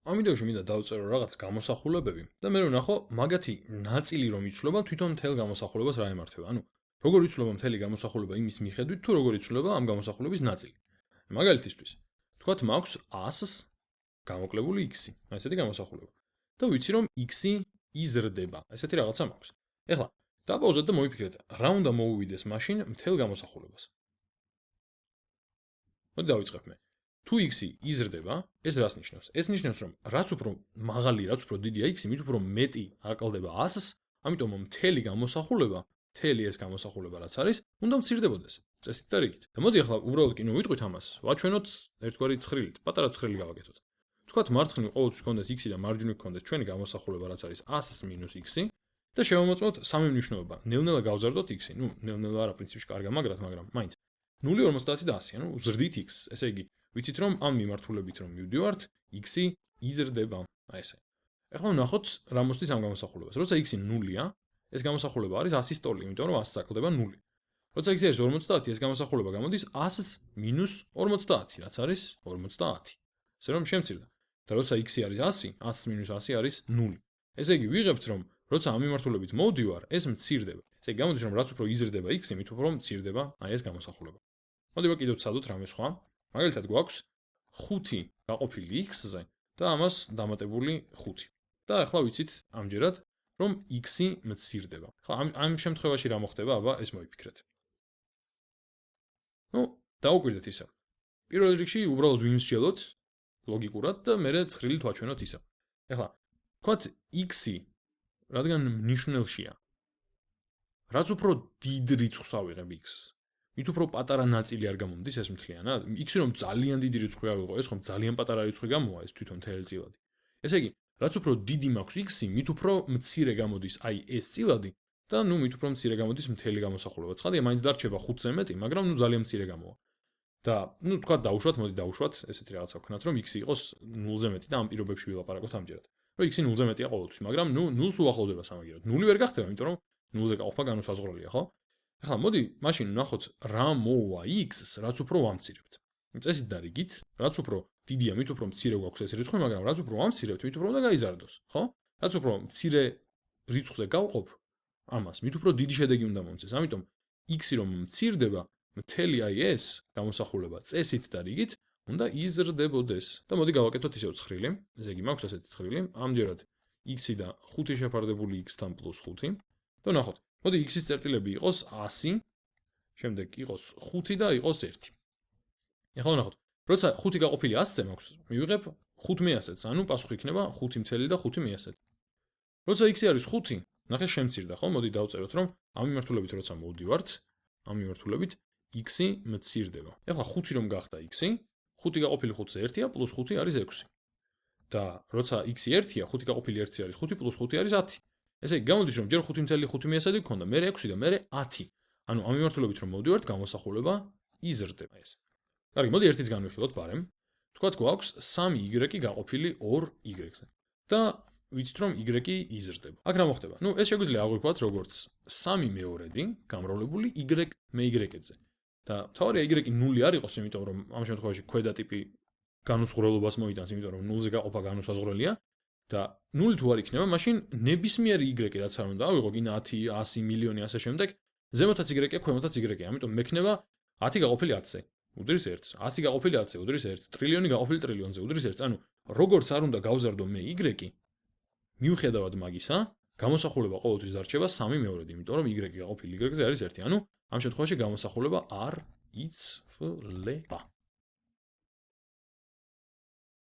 ამ ვიდეოში მინდა დავწერო რაღაც გამოსახულებები და მე ვნახო მაგათი ნაწილი რომ იცვლება თვითონ მთელ გამოსახულებას რა ემართება. ანუ როგორ იცვლება მთელი გამოსახულება იმის მიხედვით თუ როგორ იცვლება ამ გამოსახულების ნაწილი. მაგალითისთვის, თქვათ მაქვს 100-ს გამოკლებული x-ი, ესეთი გამოსახულება. და ვიცი რომ x-ი იზრდება. ესეთი რაღაცა მაქვს. ეხლა დაპაუზეთ და მოიფიქრეთ, რა უნდა მოუვიდეს მაშინ მთელ გამოსახულებას. მოდი დავიწყებ მე. თუ x-ი იზრდება, ეს რას ნიშნავს? ეს ნიშნავს, რომ რაც უფრო მაღალი, რაც უფრო დიდია x-ი, მით უფრო მეტი აკლდება 100-ს, ამიტომ მთელი გამოსახულება, მთელი ეს გამოსახულება რაც არის, უნდა მცირდებოდეს. წესით და რიგით. და მოდი ახლა უბრალოდ კი ვიტყვით ამას, ვაჩვენოთ ერთგვარი ცხრილით, პატარა ცხრილი გავაკეთოთ. თქვათ მარცხნივ ყოველთვის გქონდეს x-ი და მარჯვნივ გქონდეს ჩვენი გამოსახულება რაც არის 100-ს მინუს x-ი და შევამოწმოთ სამი მნიშვნელობა. ნელ-ნელა გავზარდოთ x-ი. ნუ ნელ-ნელა არა პრინციპში კარგა მაგრად, მაგრამ მაინც 0, 50 და 100, ანუ ვზრდით x. ესე იგი, ვიცით რომ ამ მიმართულებით რომ მივდივართ, x-ი იზრდება. აი ესე. ეხლა ვნახოთ რა მოსდის ამ გამოსახულებას. როცა x-ი 0-ია, ეს გამოსახულება არის 100-ის ტოლი, იმიტომ რომ 100-ს აკლდება 0. როცა x-ი არის 50, ეს გამოსახულება გამოდის 100-ს მინუს 50, რაც არის 50. ესე რომ შემცირდა. და როცა x-ი არის 100, 100-ს მინუს 100 არის 0. ესე იგი, ვიღებთ რომ როცა ამ მიმართულებით მოვდივარ, ეს მცირდება. ესე იგი, გამოდის რომ რაც უფრო იზრდება x-ი, მით უფრო მცირდება აი ეს გამოსახულება. მოდი ვაკიდოთ სადოთ რამე სხვა. მაგალითად გვაქვს 5 გაყოფილი x-ზე და ამას დამატებული 5. და ახლა ვიცით ამჯერად რომ x-ი მცირდება. ახლა ამ შემთხვევაში რა მოხდება, აბა ეს მოიფიქრეთ. ნუ დაუკვირდეთ ისე. პირველ რიგში უბრალოდ ვიმსჯელოთ ლოგიკურად და მერე ცხრილით ვაჩვენოთ ისე. ახლა თქვათ x-ი რადგან ნიშნელშია. რაც უფრო დიდ რიცხვს ავიღებ x-ს. მით უფრო პატარა ნაწილი არ გამომდის ეს მთლიანად. x-ი რომ ძალიან დიდი რიცხვი ავიღო, ეს ხომ ძალიან პატარა რიცხვი გამოვა ეს თვითონ მთელი წილადი. ესე იგი, რაც უფრო დიდი მაქვს x-ი, მით უფრო მცირე გამოდის აი ეს წილადი და ნუ მით უფრო მცირე გამოდის მთელი გამოსახულება. ცხადია, მაინც დარჩება 5-ზე მეტი, მაგრამ ნუ ძალიან მცირე გამოვა. და ნუ თქვა დავუშვათ, მოდი დავუშვათ, ესეთი რაღაცა ვქნათ, რომ x-ი იყოს 0-ზე მეტი და ამ პირობებში ვილაპარაკოთ ამჯერად. რომ x-ი 0-ზე მეტია ყოველთვის, მაგრამ ნუ 0-ს უახლოვდება სამაგიეროდ. 0 ვერ გახდება, იმიტომ რომ 0-ზე გაყოფა განუსაზღვრელია, ხო? ახლა მოდი მაშინ ვნახოთ რა მოუვა x-ს, რაც უფრო ვამცირებთ. წესით და რიგით, რაც უფრო დიდია, მით უფრო მცირე გვაქვს ეს რიცხვი, მაგრამ რაც უფრო ვამცირებთ, მით უფრო უნდა გაიზარდოს, ხო? რაც უფრო მცირე რიცხვზე გავყოფ ამას, მით უფრო დიდი შედეგი უნდა მომწეს. ამიტომ x-ი რომ მცირდება, მთელი აი ეს გამოსახულება წესით და რიგით უნდა იზრდებოდეს. და მოდი გავაკეთოთ ისევ ცხრილი. ესე იგი, მაქვს ასეთი ცხრილი. ამჯერად x-ი და 5 შეფარდებული x-თან პლუს 5. და ნახოთ. მოდი x-ის წერტილები იყოს 100, შემდეგ იყოს 5 და იყოს 1. ეხლა ვნახოთ. როცა 5 გაყოფილი 100-ზე მაქვს, მივიღებ 5 მეასედს, ანუ პასუხი იქნება 5 მთელი და 5 მეასედი. როცა x-ი არის 5, ნახე შემცირდა, ხო? მოდი დავწეროთ, რომ ამ მიმართულებით როცა მოვდივართ, ამ მიმართულებით x-ი მცირდება. ეხლა 5 რომ გახდა x-ი, 5 გაყოფილი 5-ზე 1-ია, პლუს 5 არის 6. და როცა x-ი 1-ია, 5 გაყოფილი 1-ზე არის 5 პლუს 5 არის 10. ესე იგი, გამოდის რომ ჯერ 5.5 მეასედი გქონდა, მერე 6 და მერე 10. ანუ ამ მიმართულებით რომ მოვდივართ, გამოსახულება იზრდება ეს. კარგი, მოდი ერთიც განვიხილოთ ბარემ. თქვათ გვაქვს 3y გაყოფილი 2y-ზე. და ვიცით რომ y-ი იზრდება. აქ რა მოხდება? ნუ ეს შეგვიძლია აღვიქვათ როგორც 3 მეორედი გამრავლებული y მე y-ზე. და თავარია y-ი 0 არ იყოს, იმიტომ რომ ამ შემთხვევაში ქვედა ტიპი განუსაზღვრელობას მოიტანს, იმიტომ რომ 0-ზე გაყოფა განუსაზღვრელია. და 0 თუ არ იქნება, მაშინ ნებისმიერი y რაც არ უნდა ავიღო, გინდა 10, 100, მილიონი ასე შემდეგ, ზემოთაც y-ია, ქვემოთაც y-ია. ამიტომ მექნება 10 გაყოფილი 10-ზე უდრის 1, 100 გაყოფილი 10-ზე უდრის 1, ტრილიონი გაყოფილი ტრილიონზე უდრის 1. ანუ როგორც არ უნდა გავზარდო მე y-ი, მიუხედავად მაგისა, გამოსახულება ყოველთვის დარჩება 3 მეორედი, იმიტომ რომ y გაყოფილი y-ზე არის 1. ანუ ამ შემთხვევაში გამოსახულება არ იცვლება.